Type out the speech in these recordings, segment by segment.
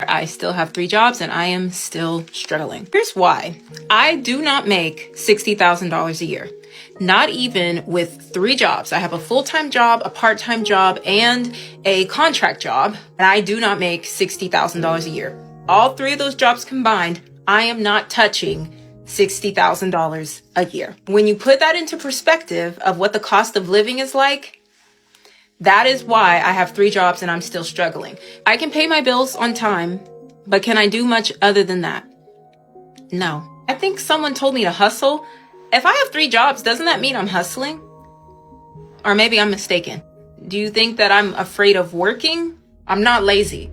I still have 3 jobs and I am still struggling. Here's why. I do not make $60,000 a year. Not even with 3 jobs. I have a full-time job, a part-time job, and a contract job. And I do not make $60,000 a year. All 3 of those jobs combined, I am not touching $60,000 a year. When you put that into perspective of what the cost of living is like, that is why I have 3 jobs and I'm still struggling. I can pay my bills on time, but can I do much other than that? No. I think someone told me to hustle. If I have 3 jobs, doesn't that mean I'm hustling? Or maybe I'm mistaken. Do you think that I'm afraid of working? I'm not lazy.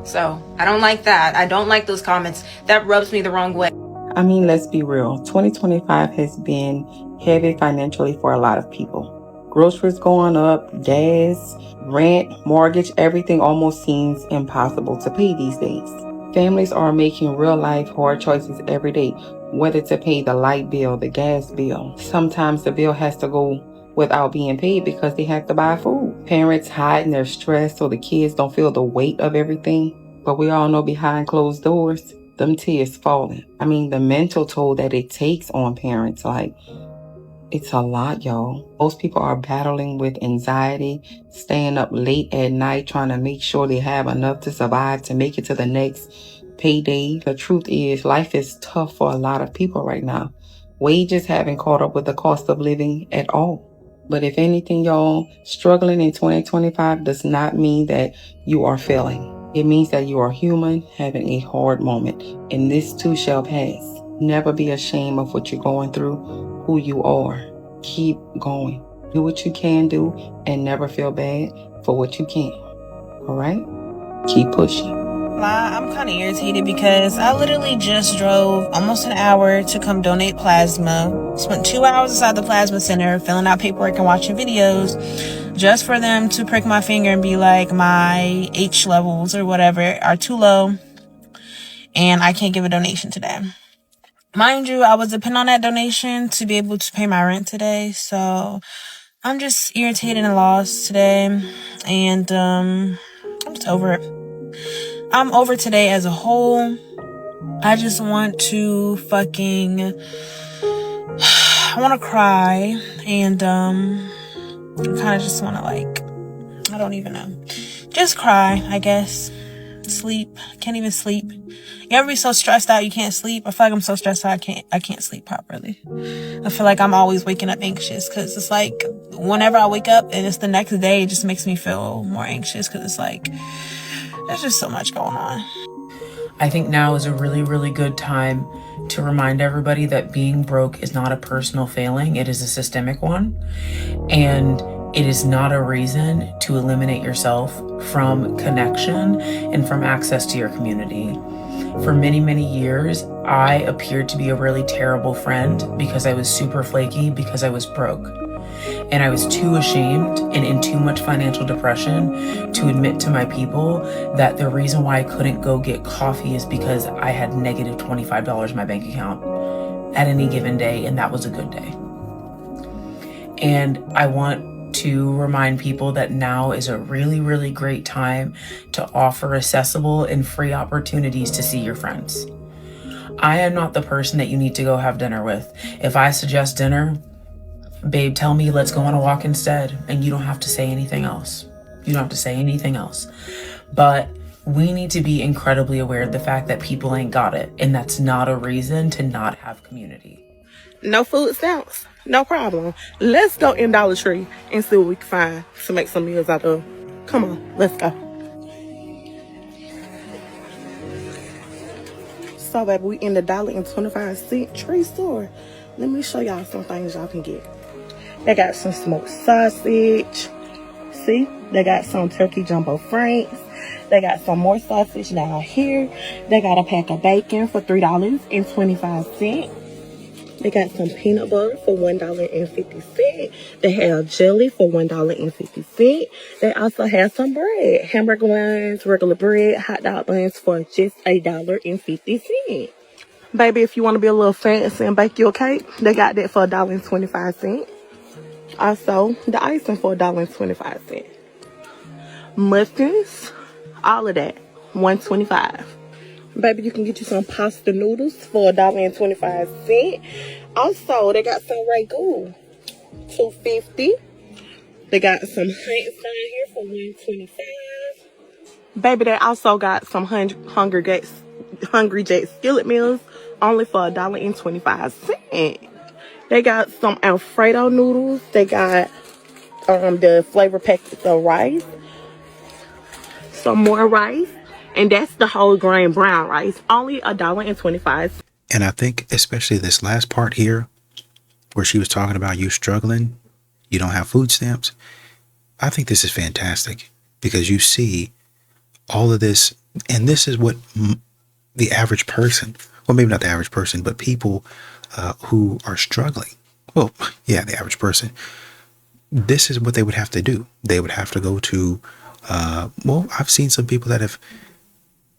So I don't like that. I don't like those comments. That rubs me the wrong way. I mean, let's be real. 2025 has been heavy financially for a lot of people. Groceries going up, gas, rent, mortgage, everything almost seems impossible to pay these days. Families are making real life hard choices every day, whether to pay the light bill, the gas bill. Sometimes the bill has to go without being paid because they have to buy food. Parents hiding their stress so the kids don't feel the weight of everything. But we all know behind closed doors, them tears falling. I mean, the mental toll that it takes on parents, it's a lot, y'all. Most people are battling with anxiety, staying up late at night, trying to make sure they have enough to survive to make it to the next payday. The truth is, life is tough for a lot of people right now. Wages haven't caught up with the cost of living at all. But if anything, y'all, struggling in 2025 does not mean that you are failing. It means that you are human, having a hard moment, and this too shall pass. Never be ashamed of what you're going through, who you are. Keep going. Do what you can do and never feel bad for what you can't. All right? Keep pushing. I'm kind of irritated because I literally just drove almost an hour to come donate plasma. Spent 2 hours inside the plasma center filling out paperwork and watching videos just for them to prick my finger and be like, my H levels or whatever are too low and I can't give a donation today. Mind you, I was depending on that donation to be able to pay my rent today. So I'm just irritated and lost today. And I'm just over it. I'm over today as a whole. I just want to I want to cry. And I kind of just want to I don't even know. Just cry, I guess. Sleep. Can't even sleep. You ever be so stressed out you can't sleep? I feel like I'm so stressed out I can't sleep properly. I feel like I'm always waking up anxious because it's like whenever I wake up and it's the next day, it just makes me feel more anxious because it's like there's just so much going on. I think now is a really, really good time to remind everybody that being broke is not a personal failing. It is a systemic one. And it is not a reason to eliminate yourself from connection and from access to your community. For many, many years, I appeared to be a really terrible friend because I was super flaky because I was broke. And I was too ashamed and in too much financial depression to admit to my people that the reason why I couldn't go get coffee is because I had negative $25 in my bank account at any given day, and that was a good day. And I want to remind people that now is a really, really great time to offer accessible and free opportunities to see your friends. I am not the person that you need to go have dinner with. If I suggest dinner, babe, tell me let's go on a walk instead, and you don't have to say anything else. You don't have to say anything else. But we need to be incredibly aware of the fact that people ain't got it, and that's not a reason to not have community. No food stamps, no problem. Let's go in Dollar Tree and see what we can find to make some meals out of. Come on, let's go. So, baby, we in the $1.25 tree store. Let me show y'all some things y'all can get. They got some smoked sausage. See? They got some turkey jumbo franks. They got some more sausage down here. They got a pack of bacon for $3.25. They got some peanut butter for $1.50. They have jelly for $1.50. They also have some bread. Hamburger buns, regular bread, hot dog buns for just $1.50. Baby, if you want to be a little fancy and bake your cake, they got that for $1.25. Also, the icing for $1.25. Muffins, all of that $1.25. Baby, you can get you some pasta noodles for $1.25. Also, they got some ragu, $2.50. They got some Heinz down here for $1.25. Baby, they also got some Hungry Jack's skillet meals only for $1.25. They got some Alfredo noodles. They got the flavor packets of rice. Some more rice. And that's the whole grain brown rice. Only $1.25. And I think especially this last part here, where she was talking about you struggling, you don't have food stamps. I think this is fantastic because you see all of this, and this is what the average person, well, maybe not the average person, but people who are struggling, well, yeah, the average person, this is what they would have to do. They would have to go to, well, I've seen some people that have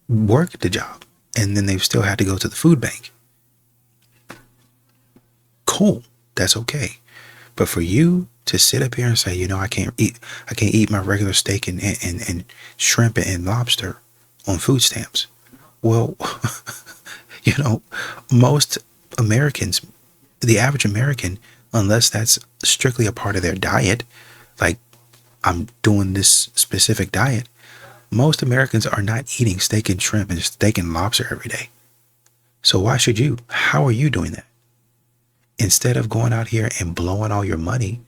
worked the job and then they've still had to go to the food bank. Cool. That's okay. But for you to sit up here and say, you know, I can't eat my regular steak and shrimp and lobster on food stamps. Well, you know, most Americans, the average American, unless that's strictly a part of their diet, like I'm doing this specific diet, most Americans are not eating steak and shrimp and steak and lobster every day. So why should you? How are you doing that? Instead of going out here and blowing all your money,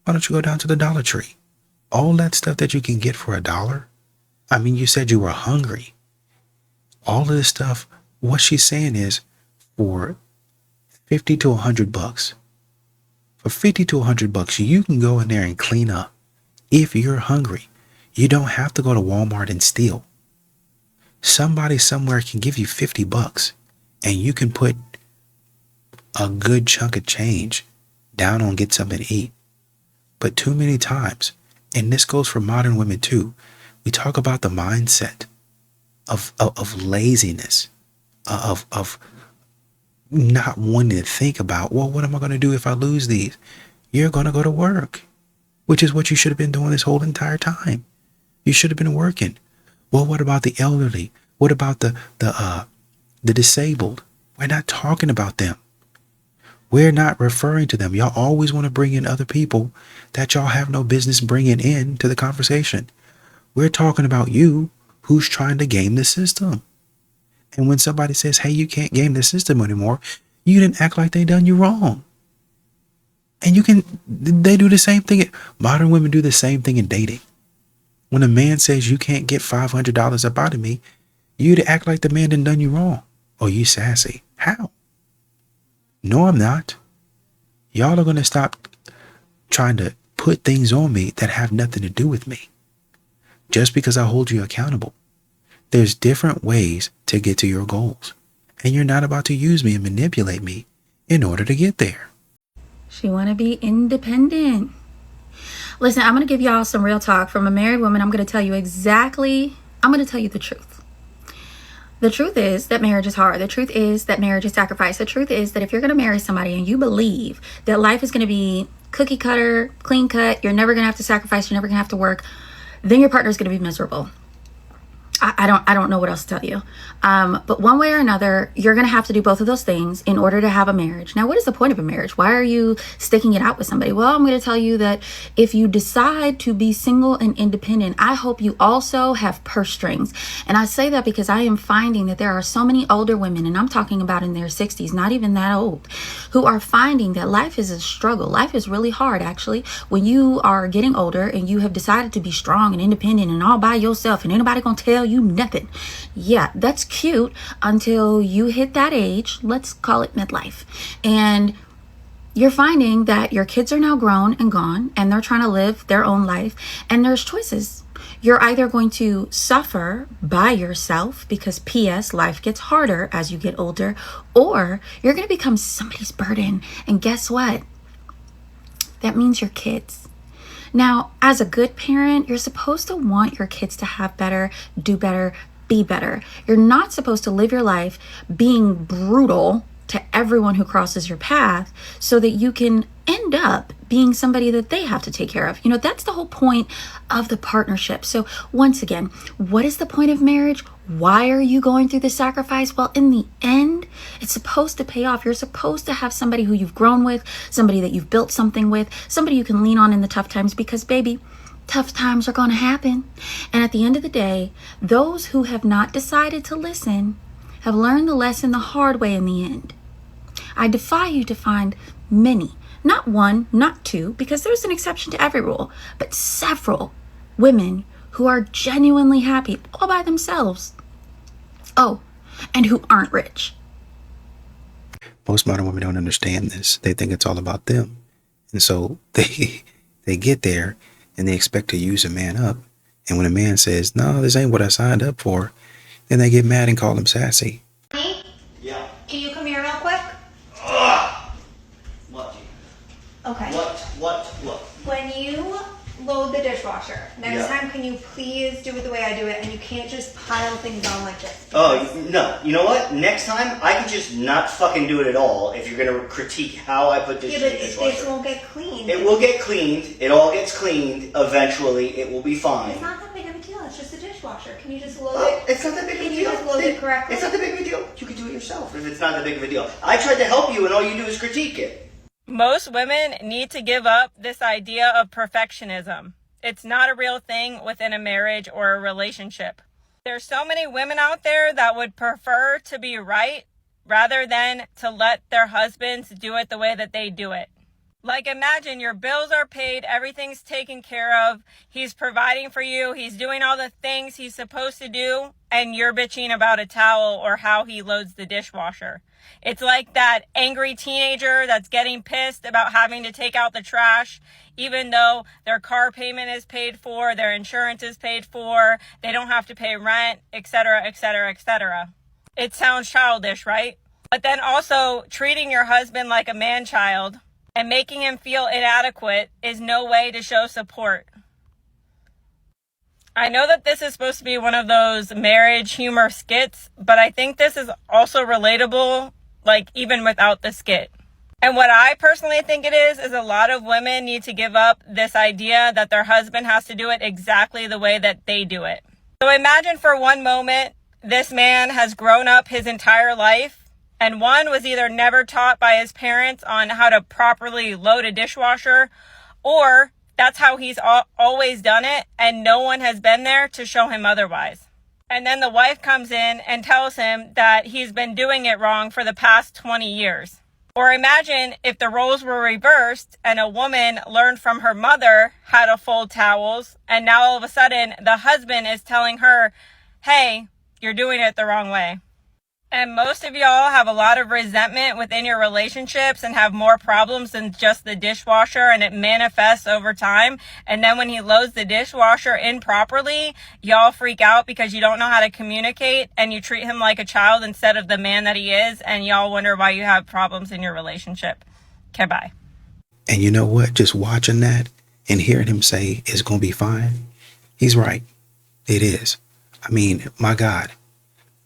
why don't you go down to the Dollar Tree? All that stuff that you can get for $1. I mean, you said you were hungry. All of this stuff, what she's saying is for $50 to $100. For $50 to $100, you can go in there and clean up. If you're hungry, you don't have to go to Walmart and steal. Somebody somewhere can give you $50 and you can put a good chunk of change down on get something to eat. But too many times, and this goes for modern women too, we talk about the mindset of laziness, of not wanting to think about, well, what am I going to do if I lose these? You're going to go to work, which is what you should have been doing this whole entire time. You should have been working. Well, what about the elderly? What about the disabled? We're not talking about them. We're not referring to them. Y'all always want to bring in other people that y'all have no business bringing in to the conversation. We're talking about you who's trying to game the system. And when somebody says, hey, you can't game the system anymore, you didn't act like they done you wrong. And they do the same thing. Modern women do the same thing in dating. When a man says you can't get $500 up out of me, you to act like the man done you wrong. Oh, you sassy. How? No, I'm not. Y'all are going to stop trying to put things on me that have nothing to do with me. Just because I hold you accountable. There's different ways to get to your goals. And you're not about to use me and manipulate me in order to get there. She want to be independent. Listen, I'm going to give y'all some real talk from a married woman. I'm going to tell you the truth. The truth is that marriage is hard. The truth is that marriage is sacrifice. The truth is that if you're going to marry somebody and you believe that life is going to be cookie cutter, clean cut, you're never going to have to sacrifice, you're never going to have to work, then your partner is going to be miserable. I don't know what else to tell you. But one way or another, you're going to have to do both of those things in order to have a marriage. Now, what is the point of a marriage? Why are you sticking it out with somebody? Well, I'm going to tell you that if you decide to be single and independent, I hope you also have purse strings. And I say that because I am finding that there are so many older women, and I'm talking about in their 60s, not even that old, who are finding that life is a struggle. Life is really hard, actually, when you are getting older and you have decided to be strong and independent and all by yourself and anybody going to tell you nothing. Yeah, that's cute until you hit that age, let's call it midlife, and you're finding that your kids are now grown and gone and they're trying to live their own life, and there's choices. You're either going to suffer by yourself because P.S. life gets harder as you get older, or you're going to become somebody's burden, and guess what? That means your kids. Now, as a good parent, you're supposed to want your kids to have better, do better, be better. You're not supposed to live your life being brutal to everyone who crosses your path so that you can end up being somebody that they have to take care of. You know, that's the whole point of the partnership. So once again, what is the point of marriage? Why are you going through the sacrifice? Well, in the end, it's supposed to pay off. You're supposed to have somebody who you've grown with, somebody that you've built something with, somebody you can lean on in the tough times, because baby, tough times are going to happen. And at the end of the day, those who have not decided to listen have learned the lesson the hard way in the end. I defy you to find many, not one, not two, because there's an exception to every rule, but several women who are genuinely happy all by themselves. Oh, and who aren't rich. Most modern women don't understand this. They think it's all about them. And so they get there and they expect to use a man up. And when a man says, no, this ain't what I signed up for, then they get mad and call him sassy. Honey? Yeah. Can you come here real quick? What? Okay. What? When you load the dishwasher, next Yeah. time can you please do it the way I do it, and you can't just pile things on like this. Oh, no. You know what? Next time, I can just not fucking do it at all if you're going to critique how I put this Yeah, in but the this dishwasher. won't get cleaned. It will get cleaned. It all gets cleaned. Eventually, it will be fine. It's not that big of a deal. It's just a dishwasher. Can you just load Oh, it? it's not that big of a Can deal. you just load it correctly? It's not that big of a deal. You can do it yourself if it's not that big of a deal. I tried to help you, and all you do is critique it. Most women need to give up this idea of perfectionism. It's not a real thing within a marriage or a relationship. There's so many women out there that would prefer to be right rather than to let their husbands do it the way that they do it. Like, imagine your bills are paid, everything's taken care of, he's providing for you, he's doing all the things he's supposed to do, and you're bitching about a towel or how he loads the dishwasher. It's like that angry teenager that's getting pissed about having to take out the trash, even though their car payment is paid for, their insurance is paid for, they don't have to pay rent, etc., etc., etc. It sounds childish, right? But then also treating your husband like a man-child and making him feel inadequate is no way to show support. I know that this is supposed to be one of those marriage humor skits, but I think this is also relatable, like even without the skit. And what I personally think it is a lot of women need to give up this idea that their husband has to do it exactly the way that they do it. So imagine for one moment, this man has grown up his entire life, and one was either never taught by his parents on how to properly load a dishwasher, or that's how he's always done it, and no one has been there to show him otherwise. And then the wife comes in and tells him that he's been doing it wrong for the past 20 years. Or imagine if the roles were reversed and a woman learned from her mother how to fold towels, and now all of a sudden the husband is telling her, hey, you're doing it the wrong way. And most of y'all have a lot of resentment within your relationships and have more problems than just the dishwasher, and it manifests over time. And then when he loads the dishwasher improperly, y'all freak out because you don't know how to communicate, and you treat him like a child instead of the man that he is, and y'all wonder why you have problems in your relationship. Okay, bye. And you know what? Just watching that and hearing him say it's going to be fine, he's right. It is. I mean, my God.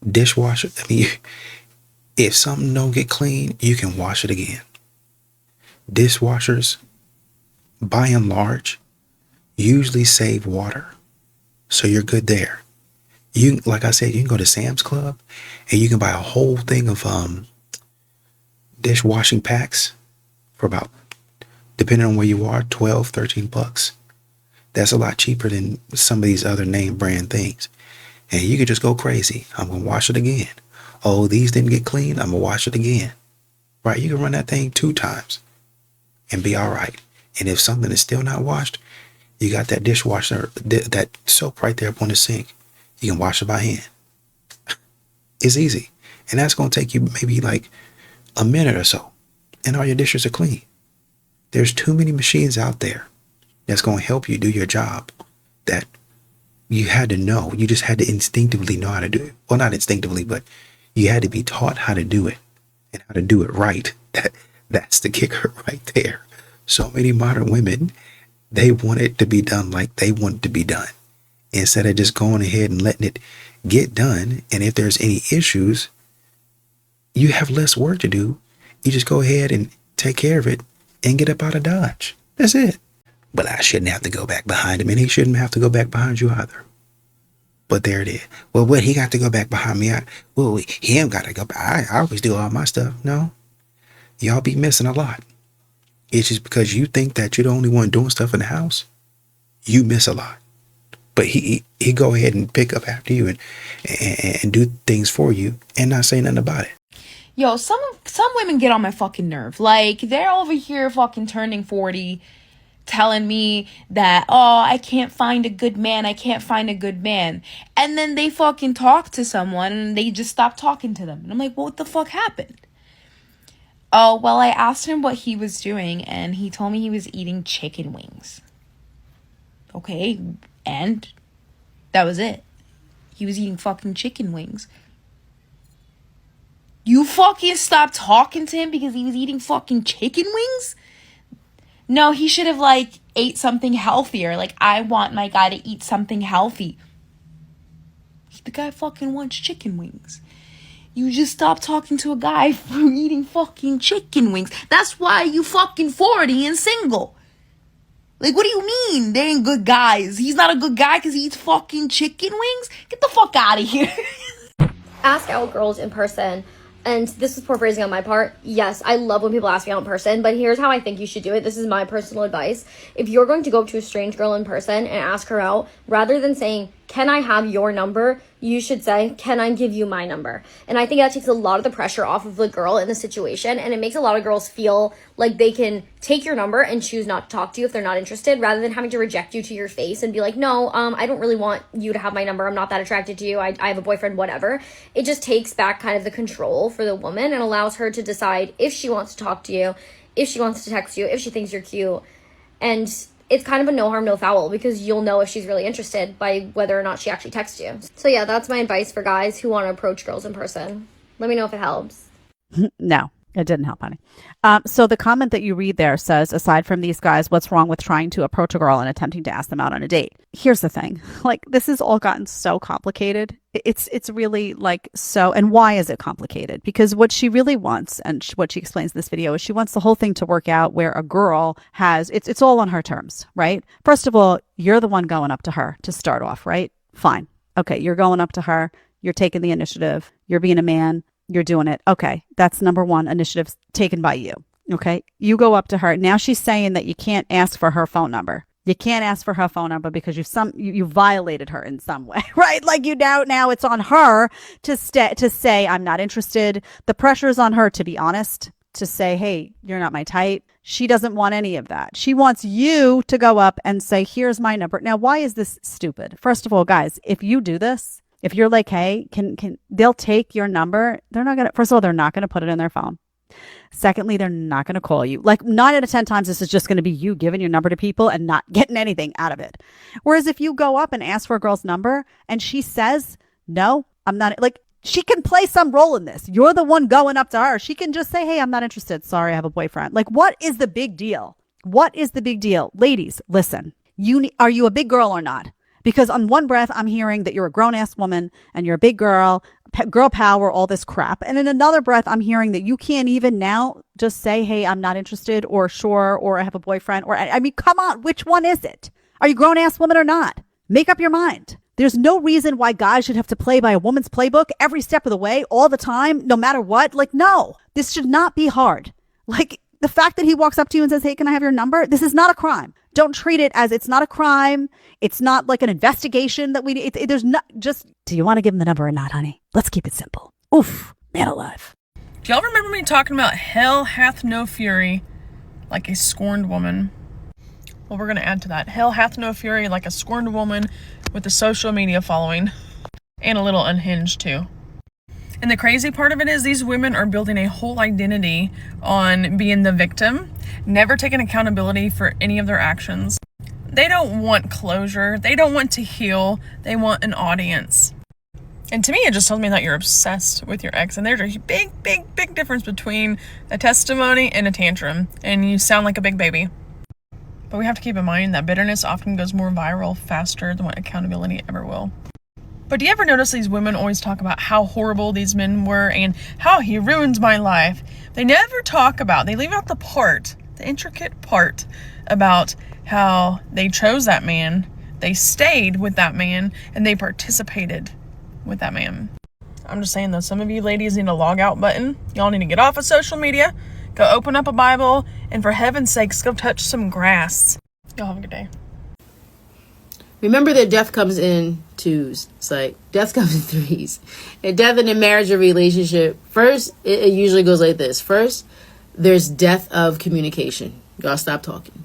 Dishwasher, I mean, if something don't get clean, you can wash it again. Dishwashers, by and large, usually save water. So you're good there. You, like I said, you can go to Sam's Club and you can buy a whole thing of dishwashing packs for about, depending on where you are, $12-13. That's a lot cheaper than some of these other name brand things. And you could just go crazy. I'm going to wash it again. Oh, these didn't get clean. I'm going to wash it again. Right? You can run that thing 2 times and be all right. And if something is still not washed, you got that dishwasher, that soap right there up on the sink. You can wash it by hand. It's easy. And that's going to take you maybe like a minute or so. And all your dishes are clean. There's too many machines out there that's going to help you do your job that you had to know. You just had to instinctively know how to do it. Well, not instinctively, but you had to be taught how to do it and how to do it right. That's the kicker right there. So many modern women, they want it to be done like they want it to be done, instead of just going ahead and letting it get done. And if there's any issues, you have less work to do. You just go ahead and take care of it and get up out of Dodge. That's it. But I shouldn't have to go back behind him, and he shouldn't have to go back behind you either. But there it is. Well, what, he got to go back behind me? He ain't got to go back. I always do all my stuff. No. Y'all be missing a lot. It's just because you think that you're the only one doing stuff in the house. You miss a lot. But he go ahead and pick up after you and do things for you and not say nothing about it. Yo, some women get on my fucking nerve. Like, they're over here fucking turning 40, telling me that, oh, I can't find a good man. I can't find a good man. And then they fucking talk to someone and they just stop talking to them. And I'm like, well, what the fuck happened? Oh, well, I asked him what he was doing and he told me he was eating chicken wings. Okay, and that was it. He was eating fucking chicken wings. You fucking stopped talking to him because he was eating fucking chicken wings? No, he should have, like, ate something healthier. Like, I want my guy to eat something healthy. The guy fucking wants chicken wings. You just stopped talking to a guy for eating fucking chicken wings. That's why you fucking 40 and single. Like, what do you mean they ain't good guys? He's not a good guy because he eats fucking chicken wings? Get the fuck out of here. Ask out girls in person. And this is poor phrasing on my part. Yes, I love when people ask me out in person, but here's how I think you should do it. This is my personal advice. If you're going to go up to a strange girl in person and ask her out, rather than saying, can I have your number? You should say, can I give you my number? And I think that takes a lot of the pressure off of the girl in the situation, and it makes a lot of girls feel like they can take your number and choose not to talk to you if they're not interested, rather than having to reject you to your face and be like, no, I don't really want you to have my number. I'm not that attracted to you. I have a boyfriend, whatever. It just takes back kind of the control for the woman and allows her to decide if she wants to talk to you, if she wants to text you, if she thinks you're cute. And it's kind of a no harm, no foul, because you'll know if she's really interested by whether or not she actually texts you. So yeah, that's my advice for guys who want to approach girls in person. Let me know if it helps. No, it didn't help, honey. So the comment that you read there says, aside from these guys, what's wrong with trying to approach a girl and attempting to ask them out on a date? Here's the thing. Like, this has all gotten so complicated. It's really like so. And why is it complicated? Because what she really wants, and what she explains in this video, is she wants the whole thing to work out where a girl has, it's all on her terms, right? First of all, you're the one going up to her to start off, right? Fine. Okay, you're going up to her. You're taking the initiative. You're being a man. You're doing it. Okay, that's number one, initiative taken by you. Okay, you go up to her. Now she's saying that you can't ask for her phone number. You can't ask for her phone number because you violated her in some way, right? Like, you now it's on her to say, I'm not interested. The pressure is on her, to be honest, to say, hey, you're not my type. She doesn't want any of that. She wants you to go up and say, here's my number. Now, why is this stupid? First of all, guys, if you do this, if you're like, hey, they'll take your number. First of all, they're not going to put it in their phone. Secondly, they're not going to call you. Like, 9 out of 10 times, this is just going to be you giving your number to people and not getting anything out of it. Whereas if you go up and ask for a girl's number and she says, no, I'm not, like, she can play some role in this. You're the one going up to her. She can just say, hey, I'm not interested. Sorry, I have a boyfriend. Like, what is the big deal? What is the big deal? Ladies, listen, are you a big girl or not? Because on one breath, I'm hearing that you're a grown-ass woman and you're a big girl, girl power, all this crap. And in another breath, I'm hearing that you can't even now just say, hey, I'm not interested, or sure, or I have a boyfriend. Or, I mean, come on, which one is it? Are you a grown-ass woman or not? Make up your mind. There's no reason why guys should have to play by a woman's playbook every step of the way, all the time, no matter what. Like, no, this should not be hard. Like, the fact that he walks up to you and says, hey, can I have your number? This is not a crime. Don't treat it as it's not a crime. It's not like an investigation that there's not just, do you want to give him the number or not, honey? Let's keep it simple. Oof, man alive. Do y'all remember me talking about hell hath no fury like a scorned woman? Well, we're going to add to that. Hell hath no fury like a scorned woman with a social media following, and a little unhinged too. And the crazy part of it is these women are building a whole identity on being the victim, never taking accountability for any of their actions. They don't want closure. They don't want to heal. They want an audience. And to me, it just tells me that you're obsessed with your ex. And there's a big, big, big difference between a testimony and a tantrum. And you sound like a big baby. But we have to keep in mind that bitterness often goes more viral faster than what accountability ever will. But do you ever notice these women always talk about how horrible these men were and how he ruined my life? They never talk about, they leave out the part, the intricate part about how they chose that man, they stayed with that man, and they participated with that man. I'm just saying though, some of you ladies need a log out button. Y'all need to get off of social media, go open up a Bible, and for heaven's sakes, go touch some grass. Y'all have a good day. Remember that death comes in twos. It's like death comes in threes. And death in a marriage or relationship, first, it usually goes like this. First, there's death of communication. Y'all stop talking.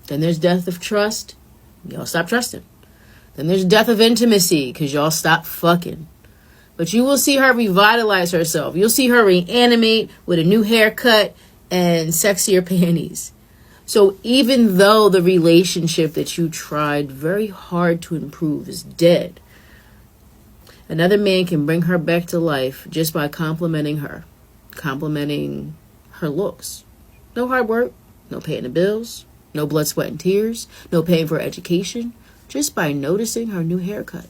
Then there's death of trust. Y'all stop trusting. Then there's death of intimacy because y'all stop fucking. But you will see her revitalize herself. You'll see her reanimate with a new haircut and sexier panties. So even though the relationship that you tried very hard to improve is dead, another man can bring her back to life just by complimenting her looks. No hard work, no paying the bills, no blood, sweat, and tears, no paying for education, just by noticing her new haircut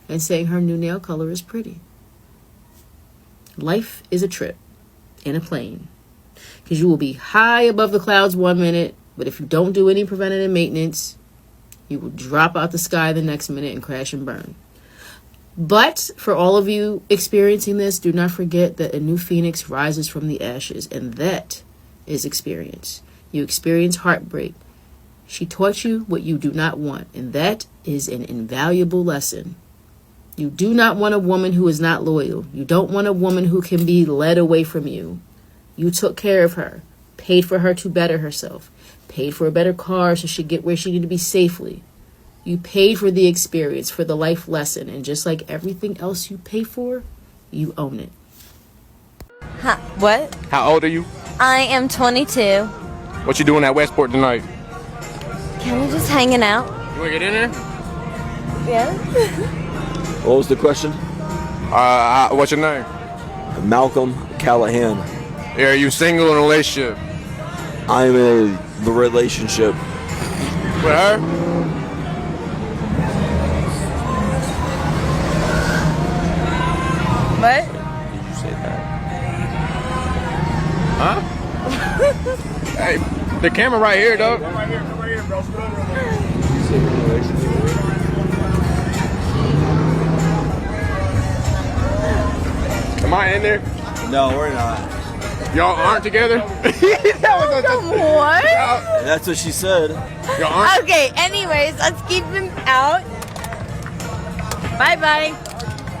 and saying her new nail color is pretty. Life is a trip in a plane, because you will be high above the clouds 1 minute, but if you don't do any preventative maintenance, you will drop out the sky the next minute and crash and burn. But for all of you experiencing this, do not forget that a new phoenix rises from the ashes, and that is experience. You experience heartbreak. She taught you what you do not want, and that is an invaluable lesson. You do not want a woman who is not loyal. You don't want a woman who can be led away from you. You took care of her, paid for her to better herself, paid for a better car so she'd get where she needed to be safely. You paid for the experience, for the life lesson, and just like everything else you pay for, you own it. Huh, what? How old are you? I am 22. What you doing at Westport tonight? Kind of just hanging out. You wanna get in there? Yeah. What was the question? What's your name? Malcolm Callahan. Yeah, are you single in a relationship? I'm in the relationship. With her? What? Did you say that? Huh? Hey, the camera right here, dog. Come right here, bro. Am I in there? No, we're not. Y'all aren't together? What? That's what she said. Y'all aren't? Okay, anyways, let's keep him out. Bye-bye.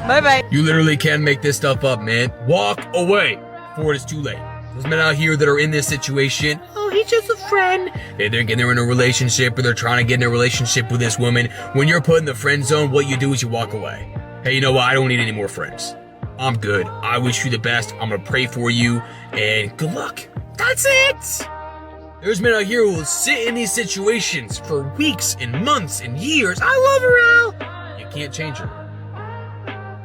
Bye-bye. You literally can make this stuff up, man. Walk away before it is too late. Those men out here that are in this situation, oh, he's just a friend. They're in a relationship, or they're trying to get in a relationship with this woman. When you're put in the friend zone, what you do is you walk away. Hey, you know what? I don't need any more friends. I'm good. I wish you the best. I'm gonna pray for you, and good luck. That's it. There's men out here who will sit in these situations for weeks and months and years. I love her, Al. You can't change her.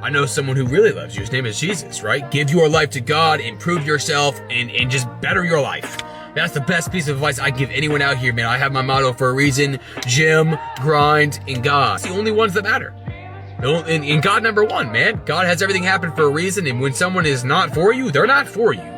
I know someone who really loves you. His name is Jesus, right? Give your life to God, improve yourself, and just better your life. That's the best piece of advice I give anyone out here, man. I have my motto for a reason: gym, grind, and God. It's the only ones that matter. And God number one, man. God has everything happen for a reason, and when someone is not for you, they're not for you.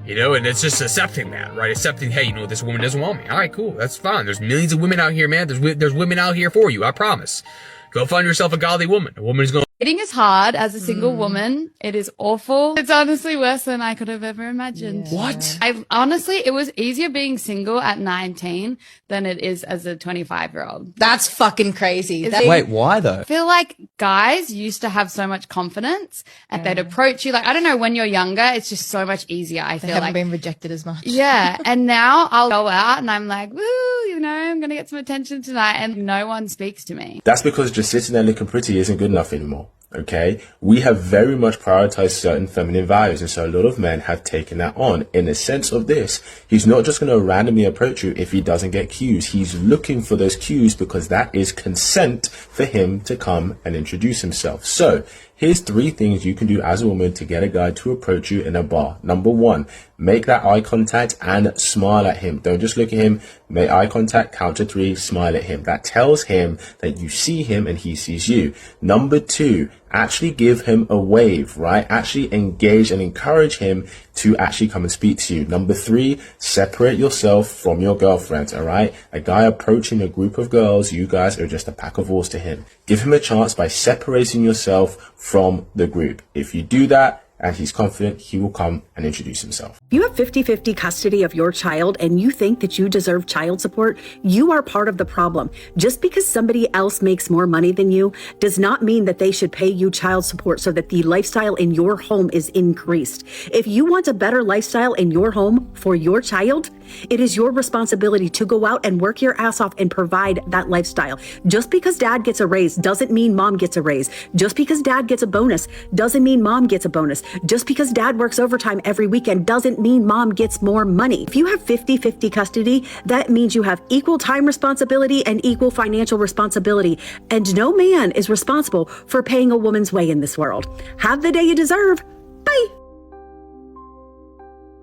You know, and it's just accepting that, right? Accepting, hey, you know, this woman doesn't want me. All right, cool. That's fine. There's millions of women out here, man. There's women out here for you. I promise. Go find yourself a godly woman. A woman who's going to... Dating is hard as a single woman. It is awful. It's honestly worse than I could have ever imagined. Yeah. What? It was easier being single at 19 than it is as a 25-year-old. That's fucking crazy. Wait, why though? I feel like guys used to have so much confidence and they'd approach you. Like, I don't know, when you're younger, it's just so much easier. I feel haven't been rejected as much. Yeah. And now I'll go out and I'm like, woo, you know, I'm going to get some attention tonight, and no one speaks to me. That's because just sitting there looking pretty isn't good enough anymore. Okay, we have very much prioritized certain feminine values, and so a lot of men have taken that on. In the sense of this, he's not just going to randomly approach you if he doesn't get cues. He's looking for those cues because that is consent for him to come and introduce himself. So here's 3 things you can do as a woman to get a guy to approach you in a bar. Number 1, make that eye contact and smile at him. Don't just look at him. Make eye contact, count to 3, smile at him. That tells him that you see him and he sees you. Number 2, actually give him a wave, right? Actually engage and encourage him to actually come and speak to you. Number 3, separate yourself from your girlfriend, all right? A guy approaching a group of girls, you guys are just a pack of wolves to him. Give him a chance by separating yourself from the group. If you do that, and he's confident, he will come and introduce himself. If you have 50-50 custody of your child and you think that you deserve child support, you are part of the problem. Just because somebody else makes more money than you does not mean that they should pay you child support so that the lifestyle in your home is increased. If you want a better lifestyle in your home for your child, it is your responsibility to go out and work your ass off and provide that lifestyle. Just because dad gets a raise doesn't mean mom gets a raise. Just because dad gets a bonus doesn't mean mom gets a bonus. Just because dad works overtime every weekend doesn't mean mom gets more money. If you have 50-50 custody, that means you have equal time responsibility and equal financial responsibility. And no man is responsible for paying a woman's way in this world. Have the day you deserve. Bye.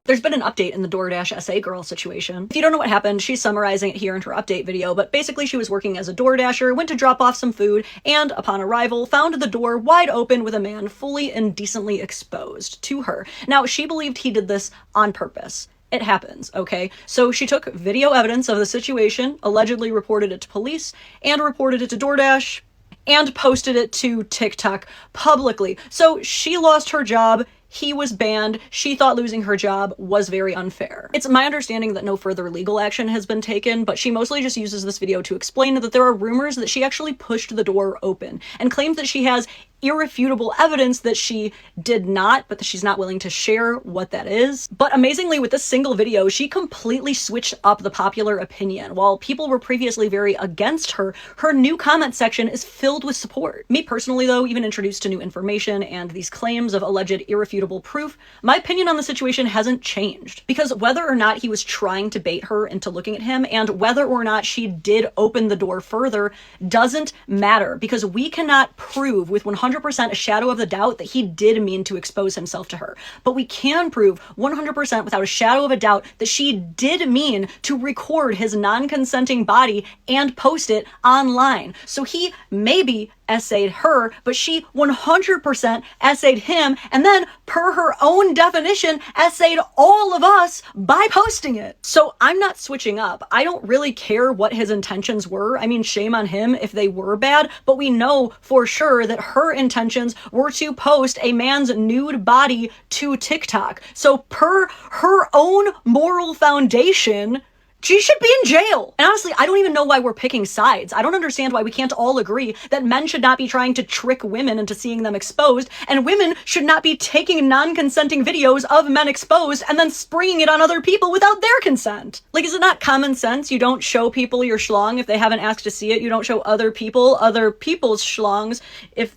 There's been an update in the DoorDash SA girl situation. If you don't know what happened, she's summarizing it here in her update video, but basically she was working as a DoorDasher, went to drop off some food, and upon arrival, found the door wide open with a man fully indecently exposed to her. Now, she believed he did this on purpose. It happens, okay? So she took video evidence of the situation, allegedly reported it to police, and reported it to DoorDash, and posted it to TikTok publicly. So she lost her job. He was banned. She thought losing her job was very unfair. It's my understanding that no further legal action has been taken, but she mostly just uses this video to explain that there are rumors that she actually pushed the door open and claims that she has irrefutable evidence that she did not, but that she's not willing to share what that is. But amazingly, with this single video, she completely switched up the popular opinion. While people were previously very against her, her new comment section is filled with support. Me personally, though, even introduced to new information and these claims of alleged irrefutable proof, my opinion on the situation hasn't changed. Because whether or not he was trying to bait her into looking at him, and whether or not she did open the door further, doesn't matter, because we cannot prove with 100% a shadow of the doubt that he did mean to expose himself to her. But we can prove 100% without a shadow of a doubt that she did mean to record his non-consenting body and post it online. So he maybe essayed her, but she 100% essayed him, and then, per her own definition, essayed all of us by posting it. So I'm not switching up. I don't really care what his intentions were. I mean, shame on him if they were bad, but we know for sure that her intentions were to post a man's nude body to TikTok. So per her own moral foundation, she should be in jail. And honestly, I don't even know why we're picking sides. I don't understand why we can't all agree that men should not be trying to trick women into seeing them exposed, and women should not be taking non-consenting videos of men exposed and then springing it on other people without their consent. Like, is it not common sense? You don't show people your schlong if they haven't asked to see it. You don't show other people's schlongs if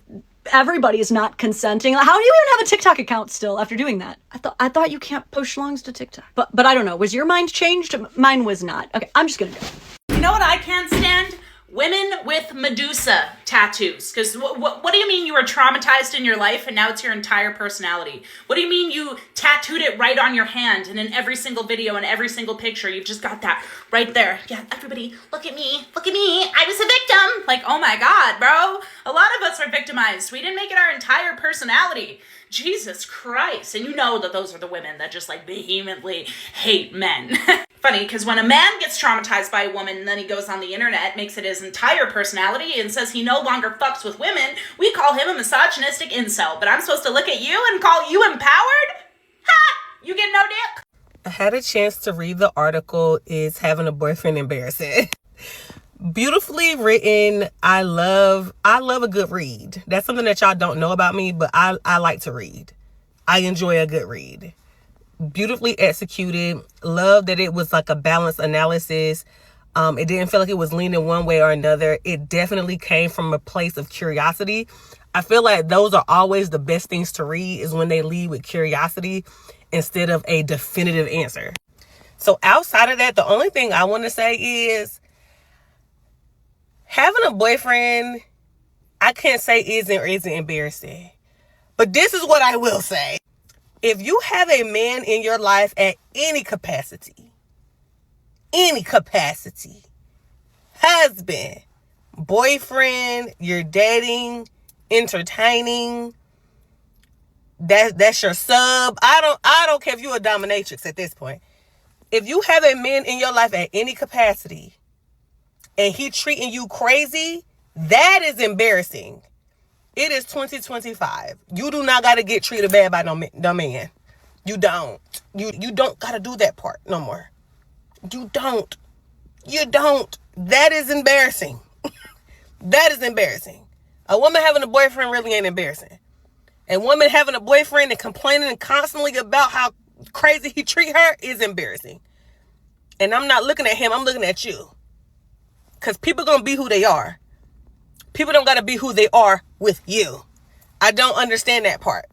everybody is not consenting. How do you even have a TikTok account still after doing that? I thought you can't post schlongs to TikTok. But I don't know. Was your mind changed? Mine was not. Okay, I'm just gonna go. You know what I can't stand? Women with Medusa tattoos. Because what do you mean you were traumatized in your life and now it's your entire personality? What do you mean you tattooed it right on your hand and in every single video and every single picture you've just got that right there? Yeah, everybody, look at me, I was a victim. Like, oh my God, bro. A lot of us are victimized. We didn't make it our entire personality. Jesus Christ. And you know that those are the women that just like vehemently hate men. Funny, because when a man gets traumatized by a woman and then he goes on the internet, makes it his entire personality, and says he no longer fucks with women, we call him a misogynistic incel. But I'm supposed to look at you and call you empowered? Ha! You get no dick? I had a chance to read the article, Is Having a Boyfriend Embarrassing? Beautifully written. I love a good read. That's something that y'all don't know about me, but I like to read. I enjoy a good read. Beautifully executed. Love that it was like a balanced analysis. It didn't feel like it was leaning one way or another. It definitely came from a place of curiosity. I feel like those are always the best things to read, is when they lead with curiosity instead of a definitive answer. So outside of that, the only thing I want to say is having a boyfriend, I can't say isn't or isn't embarrassing. But this is what I will say. If you have a man in your life at any capacity, husband, boyfriend, you're dating, entertaining. That's your sub. I don't care if you're a dominatrix at this point. If you have a man in your life at any capacity and he treating you crazy, that is embarrassing. It is 2025. You do not got to get treated bad by no man. You don't. You don't got to do that part no more. You don't. That is embarrassing. That is embarrassing. A woman having a boyfriend really ain't embarrassing. A woman having a boyfriend and complaining constantly about how crazy he treat her is embarrassing. And I'm not looking at him, I'm looking at you. Because people gonna be who they are. People don't gotta be who they are with you. I don't understand that part.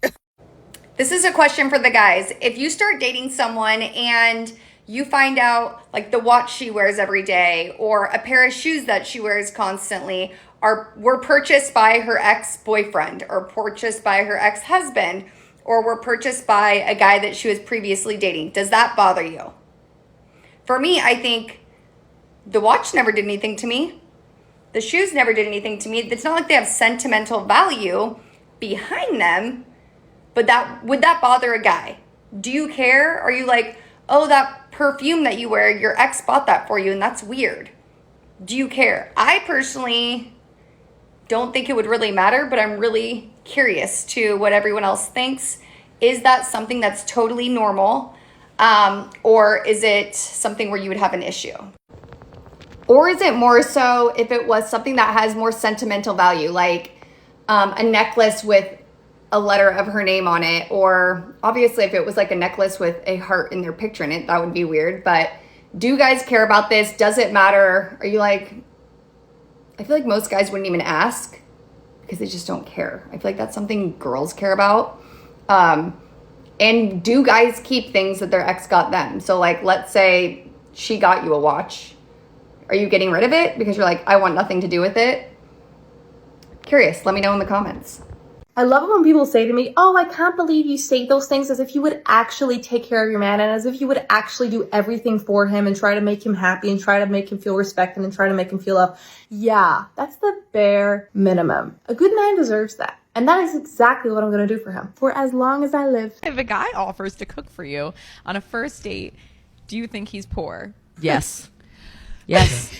This is a question for the guys. If you start dating someone and you find out like the watch she wears every day or a pair of shoes that she wears constantly were purchased by her ex-boyfriend or purchased by her ex-husband or were purchased by a guy that she was previously dating, does that bother you? For me, I think the watch never did anything to me. The shoes never did anything to me. It's not like they have sentimental value behind them, but would that bother a guy? Do you care? Are you like, oh, that perfume that you wear, your ex bought that for you and that's weird? Do you care? I personally don't think it would really matter, but I'm really curious to what everyone else thinks. Is that something that's totally normal? Or is it something where you would have an issue? Or is it more so if it was something that has more sentimental value, like a necklace with a letter of her name on it, or obviously if it was like a necklace with a heart in their picture in it, that would be weird. But do you guys care about this? Does it matter? Are you like, I feel like most guys wouldn't even ask because they just don't care. I feel like that's something girls care about. And do guys keep things that their ex got them? So like, let's say she got you a watch. Are you getting rid of it because you're like, I want nothing to do with it? Curious, let me know in the comments. I love it when people say to me, oh, I can't believe you say those things, as if you would actually take care of your man and as if you would actually do everything for him and try to make him happy and try to make him feel respected and try to make him feel loved. Yeah, that's the bare minimum. A good man deserves that. And that is exactly what I'm going to do for him for as long as I live. If a guy offers to cook for you on a first date, do you think he's poor? Yes. Yes.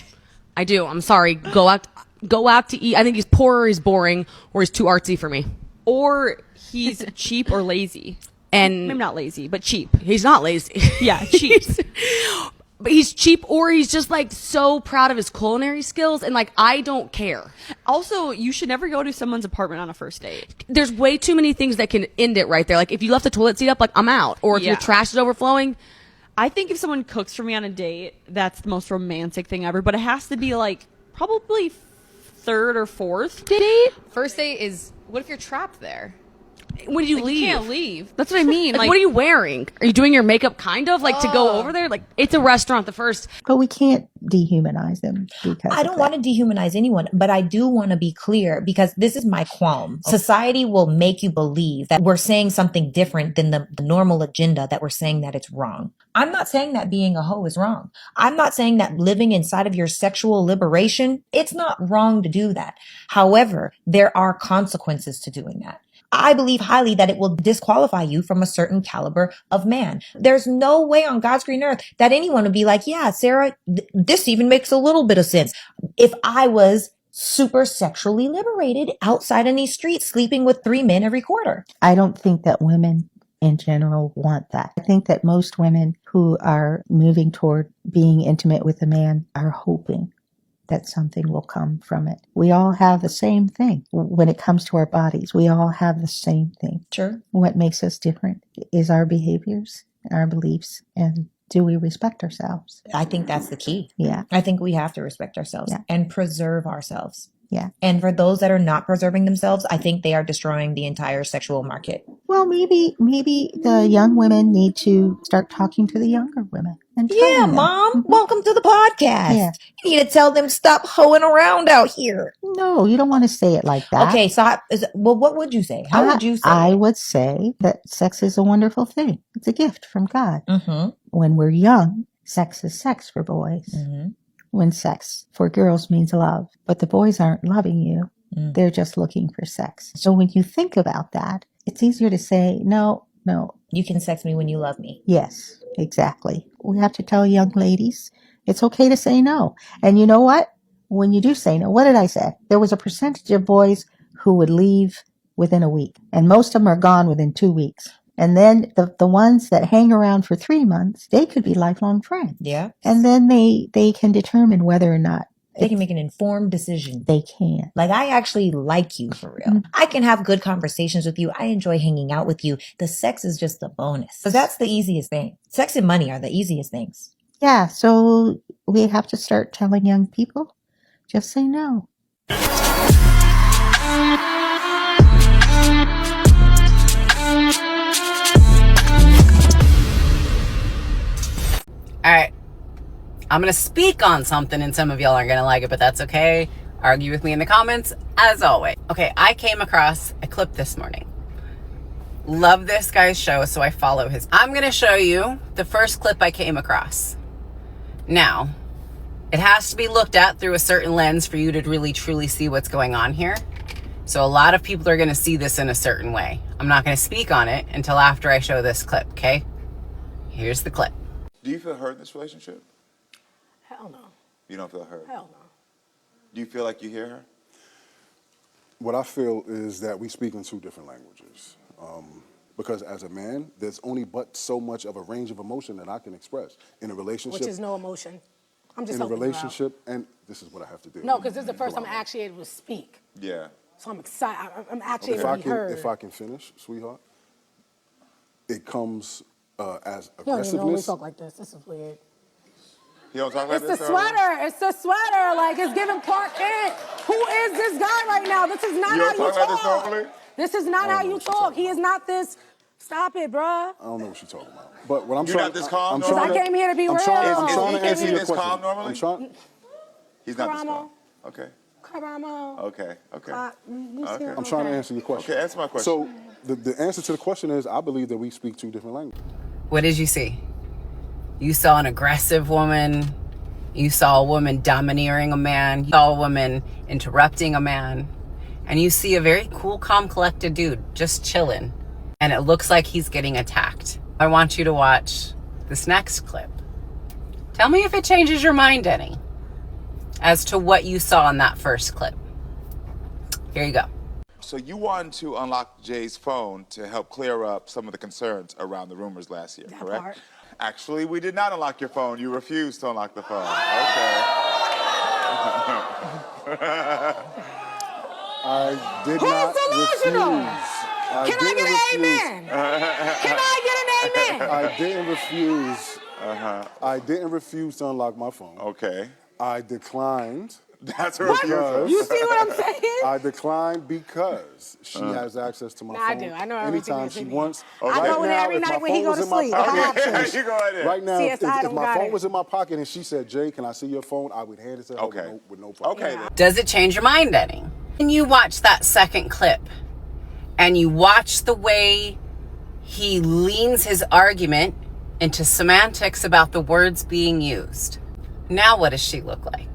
I do. I'm sorry. Go out to eat. I think he's poor or he's boring or he's too artsy for me. Or he's cheap or lazy. And maybe not lazy, but cheap. He's not lazy. Yeah, cheap. But he's cheap or he's just like so proud of his culinary skills and like I don't care. Also, you should never go to someone's apartment on a first date. There's way too many things that can end it right there. Like if you left the toilet seat up, like I'm out. Or if your trash is overflowing. I think if someone cooks for me on a date, that's the most romantic thing ever. But it has to be like probably third or fourth date. First date is, what if you're trapped there? When do you leave? You can't leave. That's what I mean. Like, what are you wearing? Are you doing your makeup kind of like to go over there? Like it's a restaurant the first. But we can't dehumanize them because I don't want to dehumanize anyone, but I do want to be clear because this is my qualm. Okay. Society will make you believe that we're saying something different than the normal agenda, that we're saying that it's wrong. I'm not saying that being a hoe is wrong. I'm not saying that living inside of your sexual liberation, it's not wrong to do that. However, there are consequences to doing that. I believe highly that it will disqualify you from a certain caliber of man. There's no way on God's green earth that anyone would be like, yeah, Sarah, this even makes a little bit of sense. If I was super sexually liberated outside in these streets, sleeping with 3 men every quarter. I don't think that women in general want that. I think that most women who are moving toward being intimate with a man are hoping that something will come from it. We all have the same thing when it comes to our bodies. We all have the same thing. Sure. What makes us different is our behaviors, our beliefs, and do we respect ourselves? I think that's the key. Yeah. I think we have to respect ourselves and preserve ourselves. Yeah. And for those that are not preserving themselves, I think they are destroying the entire sexual market. Well, maybe the young women need to start talking to the younger women. And yeah, Mom, welcome to the podcast. Yeah. You need to tell them stop hoeing around out here. No, you don't want to say it like that. Okay, so what would you say? How would you say I would say that sex is a wonderful thing. It's a gift from God. Mm-hmm. When we're young, sex is sex for boys. Mm-hmm. When sex for girls means love, but the boys aren't loving you, They're just looking for sex. So when you think about that, it's easier to say, no. You can sex me when you love me. Yes, exactly. We have to tell young ladies it's okay to say no. And you know what? When you do say no, what did I say? There was a percentage of boys who would leave within a week, and most of them are gone within 2 weeks. And then the ones that hang around for 3 months, they could be lifelong friends. Yeah. And then they can determine whether or not They can make an informed decision. They can. Like, I actually like you for real. I can have good conversations with you. I enjoy hanging out with you. The sex is just a bonus. So that's the easiest thing. Sex and money are the easiest things. Yeah, so we have to start telling young people, just say no. All right. I'm going to speak on something and some of y'all aren't going to like it, but that's okay. Argue with me in the comments, as always. Okay, I came across a clip this morning. Love this guy's show, so I follow his. I'm going to show you the first clip I came across. Now, it has to be looked at through a certain lens for you to really, truly see what's going on here. So a lot of people are going to see this in a certain way. I'm not going to speak on it until after I show this clip, okay? Here's the clip. Do you feel hurt in this relationship? Hell no. You don't feel hurt? Hell no. Do you feel like you hear her? What I feel is that we speak in two different languages. Because as a man, there's only but so much of a range of emotion that I can express in a relationship. Which is no emotion. I'm just in a helping you out. relationship, and this is what I have to do. No, because this is the first time I'm actually able to speak. Yeah. So I'm excited. I'm actually If able I to be can, heard. if I can finish, sweetheart, it comes as You don't even know we aggressiveness. talk like this. This is weird. You don't talk like It's this? the sweater. It's the sweater. Like, it's giving Clark Kent. Who is this guy right now? This is not You how don't you talk like this talk. normally? This is not how you talk. He is not this. Stop it, bruh. I don't know what you're talking about. But what I'm You're trying, not this calm I'm Because trying I came here to be I'm real. trying, I'm Is trying he to answer your this question. calm normally? I'm trying. He's not this Karamo. calm. Okay. Karamo. Okay. Okay. Okay. I'm trying to answer your question. Okay, answer my question. So the answer to the question is, I believe that we speak two different languages. What did you see? You saw an aggressive woman. You saw a woman domineering a man. You saw a woman interrupting a man. And you see a very cool, calm, collected dude just chilling. And it looks like he's getting attacked. I want you to watch this next clip. Tell me if it changes your mind any as to what you saw in that first clip. Here you go. So you wanted to unlock Jay's phone to help clear up some of the concerns around the rumors last year, correct? part. Actually, we did not unlock your phone. You refused to unlock the phone. Okay. I did Who's not delusional? refuse. Can I get an amen? Can I get an amen? I didn't refuse. I didn't refuse to unlock my phone. Okay. I declined. That's a What? refusal. You see what I'm saying? I declined because she has access to my Nah, I phone. do. I know everything anytime that's she in there. wants. I go in there every night when he go to sleep. I have to. You go right there. Right now, See, if I don't my got phone it. was in my pocket and she said, "Jay, can I see your phone?" I would hand it to her with no problem. Okay. Does it change your mind any? And you watch that second clip and you watch the way he leans his argument into semantics about the words being used. Now what does she look like?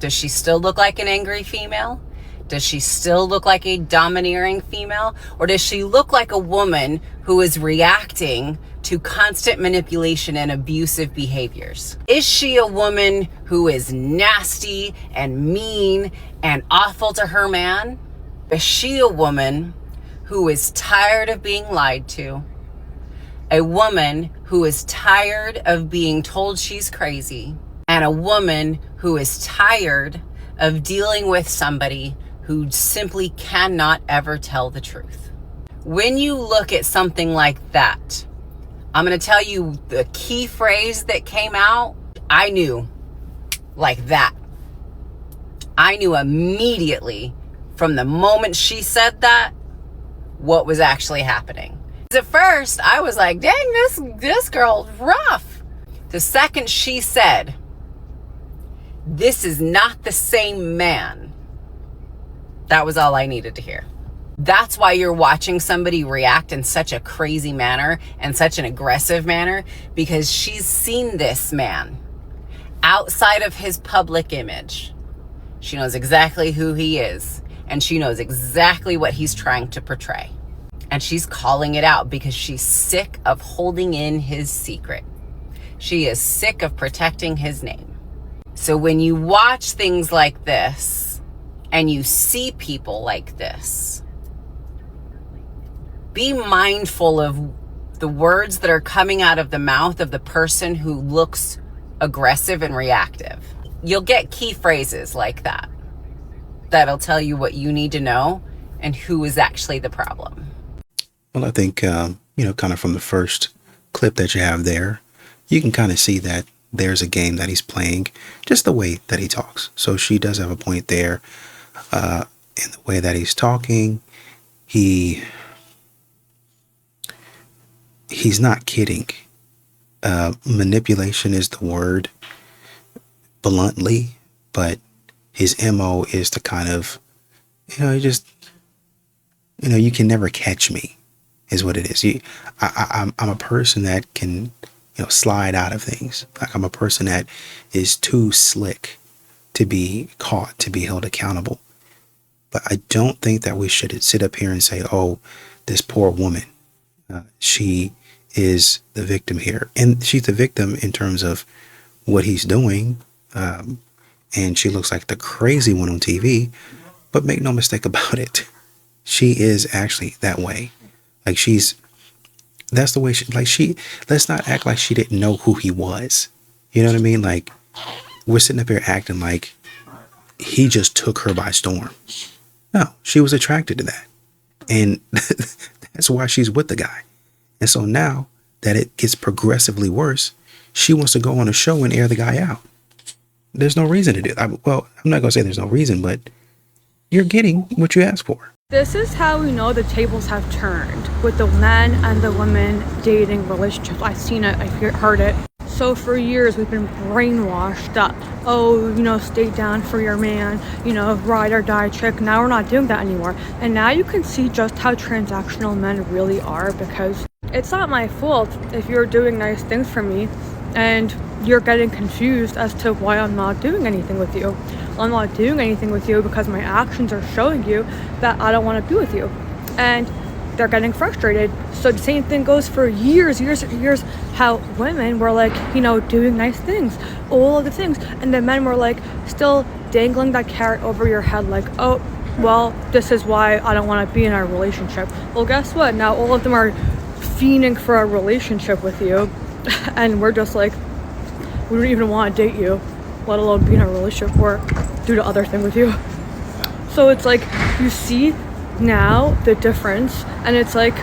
Does she still look like an angry female? Does she still look like a domineering female? Or does she look like a woman who is reacting to constant manipulation and abusive behaviors? Is she a woman who is nasty and mean and awful to her man? Is she a woman who is tired of being lied to? A woman who is tired of being told she's crazy? And a woman who is tired of dealing with somebody who simply cannot ever tell the truth? When you look at something like that, I'm going to tell you the key phrase that came out. I knew like that. I knew immediately from the moment she said that what was actually happening. At first, I was like, dang, this girl's rough. The second she said, this is not the same man, that was all I needed to hear. That's why you're watching somebody react in such a crazy manner and such an aggressive manner, because she's seen this man outside of his public image. She knows exactly who he is. and she knows exactly what he's trying to portray. And she's calling it out because she's sick of holding in his secret. She is sick of protecting his name. So when you watch things like this and you see people like this, be mindful of the words that are coming out of the mouth of the person who looks aggressive and reactive. You'll get key phrases like that that'll tell you what you need to know and who is actually the problem. Well, I think, kind of from the first clip that you have there, you can kind of see that there's a game that he's playing, just the way that he talks. So she does have a point there in the way that he's talking. He's not kidding. Manipulation is the word, bluntly, but his MO is to kind of, you can never catch me, is what it is. I'm a person that can, slide out of things. Like, I'm a person that is too slick to be caught, to be held accountable. But I don't think that we should sit up here and say, oh, this poor woman, she is the victim here. And she's the victim in terms of what he's doing. And she looks like the crazy one on TV, but make no mistake about it. She is actually that way. Like, that's the way let's not act like she didn't know who he was. You know what I mean? Like, we're sitting up here acting like he just took her by storm. No, she was attracted to that. And that's why she's with the guy. And so now that it gets progressively worse, she wants to go on a show and air the guy out. There's no reason to do that. Well, I'm not going to say there's no reason, but you're getting what you asked for. This is how we know the tables have turned with the men and the women dating relationships. I've seen it, I've heard it. So for years we've been brainwashed that, stay down for your man, ride or die chick. Now we're not doing that anymore. And now you can see just how transactional men really are, because it's not my fault if you're doing nice things for me and you're getting confused as to why I'm not doing anything with you. I'm not doing anything with you because my actions are showing you that I don't want to be with you. And they're getting frustrated. So the same thing goes for years, how women were like, doing nice things, all of the things. And the men were like still dangling that carrot over your head like, oh, well, this is why I don't want to be in our relationship. Well, guess what? Now all of them are fiending for a relationship with you. And we're just like, we don't even want to date you, let alone be in a relationship or do the other thing with you. So it's like, you see now the difference, and it's like,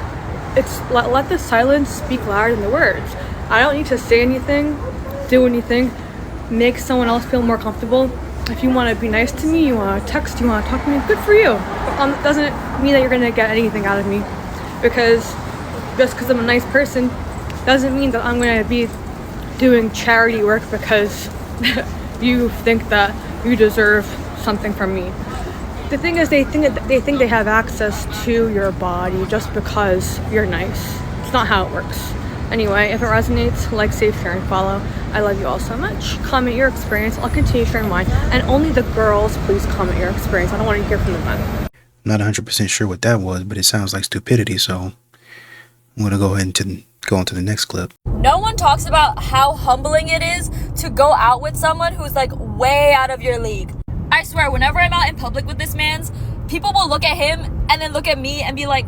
let the silence speak louder than the words. I don't need to say anything, do anything, make someone else feel more comfortable. If you want to be nice to me, you want to text, you want to talk to me, good for you. Doesn't mean that you're going to get anything out of me, because just because I'm a nice person doesn't mean that I'm going to be doing charity work because you think that you deserve something from me. The thing is, they think they have access to your body just because you're nice. It's not how it works. Anyway, if it resonates, like, save, share, and follow. I love you all so much. Comment your experience. I'll continue sharing mine. And only the girls, please comment your experience. I don't want to hear from the men. Not 100% sure what that was, but it sounds like stupidity, so I'm going to go ahead and go on to the next clip. No one talks about how humbling it is to go out with someone who's like way out of your league. I swear, whenever I'm out in public with this man's, people will look at him and then look at me and be like,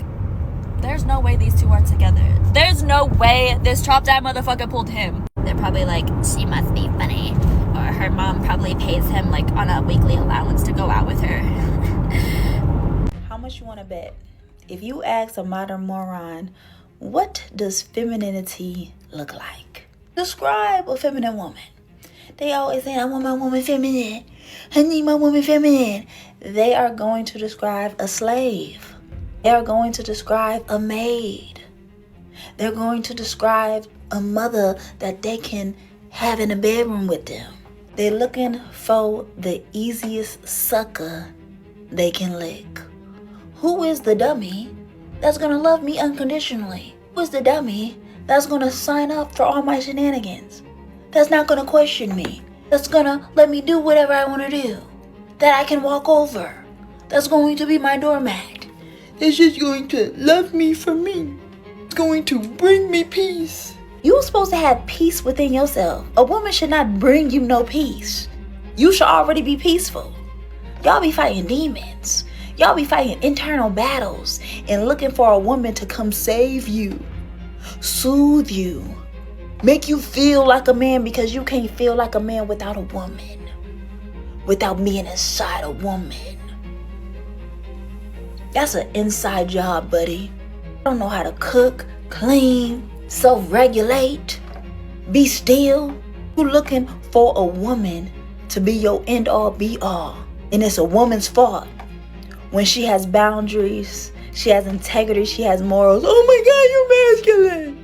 there's no way these two are together. There's no way this chopped-eye motherfucker pulled him. They're probably like, she must be funny. Or her mom probably pays him like on a weekly allowance to go out with her. How much you want to bet? If you ask a modern moron, what does femininity look like? Describe a feminine woman. They always say, I want my woman feminine. I need my woman feminine. They are going to describe a slave. They are going to describe a maid. They're going to describe a mother that they can have in a bedroom with them. They're looking for the easiest sucker they can lick. Who is the dummy that's gonna love me unconditionally? Who is the dummy that's gonna sign up for all my shenanigans? That's not gonna question me. That's gonna let me do whatever I wanna do. That I can walk over. that's going to be my doormat. It's just going to love me for me. It's going to bring me peace. You're supposed to have peace within yourself. A woman should not bring you no peace. You should already be peaceful. Y'all be fighting demons. Y'all be fighting internal battles and looking for a woman to come save you, soothe you, make you feel like a man, because you can't feel like a man without a woman, without being inside a woman. That's an inside job, buddy. I don't know how to cook, clean, self-regulate, be still. You looking for a woman to be your end all be all. And it's a woman's fault when she has boundaries, she has integrity, she has morals. Oh my God, you're masculine.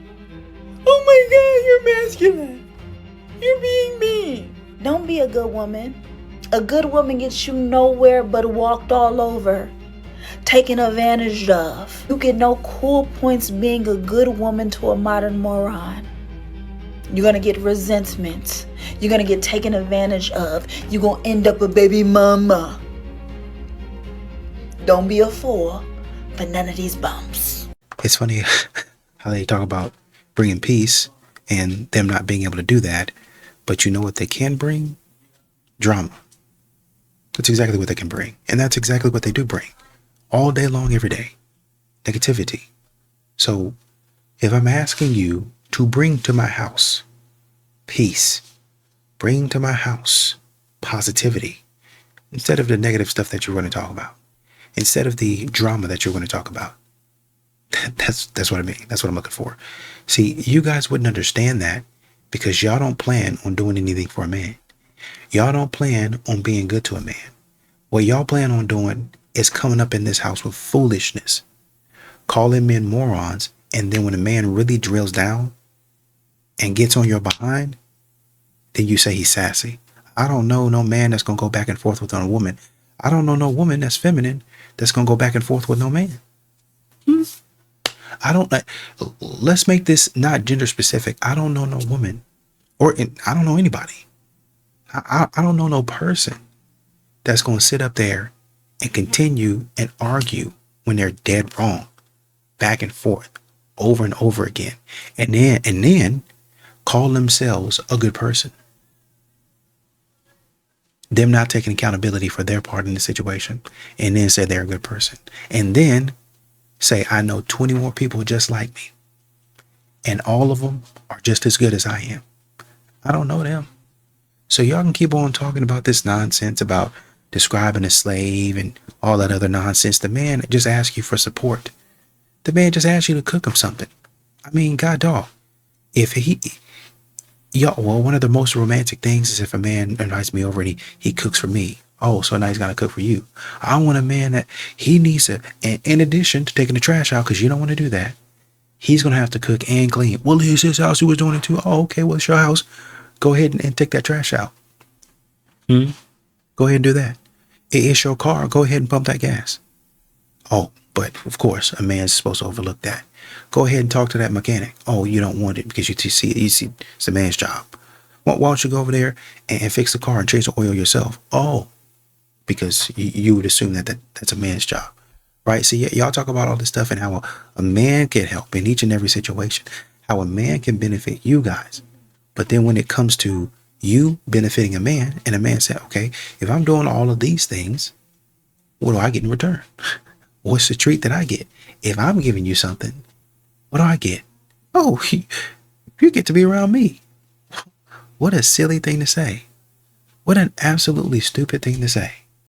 Oh my God, you're masculine. You're being mean. Don't be a good woman. A good woman gets you nowhere but walked all over, taken advantage of. You get no cool points being a good woman to a modern moron. You're gonna get resentment. You're gonna get taken advantage of. You're gonna end up a baby mama. Don't be a fool for none of these bumps. It's funny how they talk about bringing peace and them not being able to do that. But you know what they can bring? Drama. That's exactly what they can bring. And that's exactly what they do bring. All day long, every day. Negativity. So if I'm asking you to bring to my house peace, bring to my house positivity, instead of the negative stuff that you're going to talk about, instead of the drama that you're going to talk about. That's what I mean. That's what I'm looking for. See, you guys wouldn't understand that because y'all don't plan on doing anything for a man. Y'all don't plan on being good to a man. What y'all plan on doing is coming up in this house with foolishness, calling men morons, and then when a man really drills down and gets on your behind, then you say he's sassy. I don't know no man that's going to go back and forth with a woman. I don't know no woman that's feminine that's going to go back and forth with no man. Let's make this not gender specific. I don't know no woman, I don't know anybody. I don't know no person that's going to sit up there and continue and argue when they're dead wrong, back and forth, over and over again, and then call themselves a good person. Them not taking accountability for their part in the situation, and then say they're a good person, and then say, I know 20 more people just like me, and all of them are just as good as I am. I don't know them. So y'all can keep on talking about this nonsense about describing a slave and all that other nonsense. The man just asks you for support. The man just asks you to cook him something. I mean, God dog, if one of the most romantic things is if a man invites me over and he cooks for me. Oh, so now he's got to cook for you. I want a man that he needs to, and in addition to taking the trash out, because you don't want to do that, he's going to have to cook and clean. Well, it's his house. He was doing it too. Oh, okay. Well, it's your house. Go ahead and take that trash out. Go ahead and do that. It's your car. Go ahead and pump that gas. Oh, but of course, a man's supposed to overlook that. Go ahead and talk to that mechanic. Oh, you don't want it because you see it's a man's job. Why don't you go over there and fix the car and change the oil yourself? Oh, because you would assume that's a man's job, right? See, y'all talk about all this stuff and how a man can help in each and every situation, how a man can benefit you guys. But then when it comes to you benefiting a man, and a man said, okay, if I'm doing all of these things, what do I get in return? What's the treat that I get? If I'm giving you something, what do I get? Oh, you get to be around me. What a silly thing to say. What an absolutely stupid thing to say.